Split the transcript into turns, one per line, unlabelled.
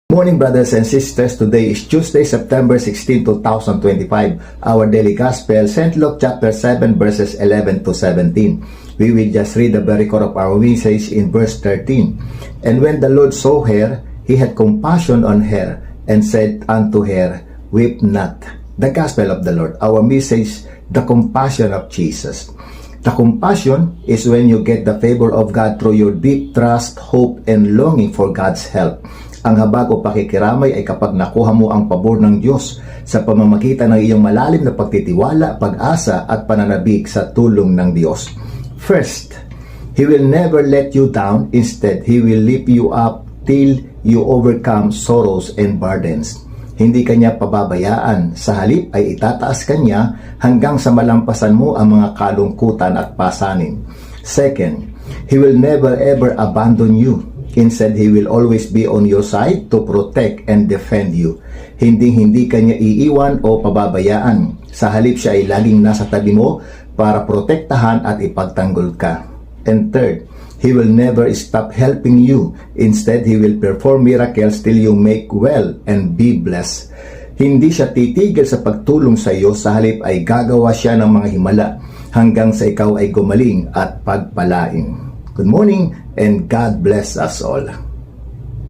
Morning, brothers and sisters. Today is Tuesday, September 16, 2025. Our daily gospel, St. Luke chapter 7, verses 11 to 17. We will just read the very core of our message in verse 13. And when the Lord saw her, he had compassion on her, and said unto her, Weep not. The gospel of the Lord. Our message, the compassion of Jesus. The compassion is when you get the favor of God through your deep trust, hope, and longing for God's help. Ang habag o pakikiramay ay kapag nakuha mo ang pabor ng Diyos sa pamamagitan ng iyong malalim na pagtitiwala, pag-asa at pananabik sa tulong ng Diyos. First, He will never let you down. Instead, He will lift you up till you overcome sorrows and burdens. Hindi kanya pababayaan. Sa halip ay itataas kanya hanggang sa malampasan mo ang mga kalungkutan at pasanin. Second, He will never ever abandon you. Instead, He will always be on your side to protect and defend you. Hindi kanya iiwan o pababayaan. Sa halip siya ay laging nasa tabi mo para protektahan at ipagtanggol ka. And third, He will never stop helping you. Instead, He will perform miracles till you make well and be blessed. Hindi siya titigil sa pagtulong sa iyo. Sa halip ay gagawa siya ng mga himala hanggang sa ikaw ay gumaling at pagpalain. Good morning and God bless us all.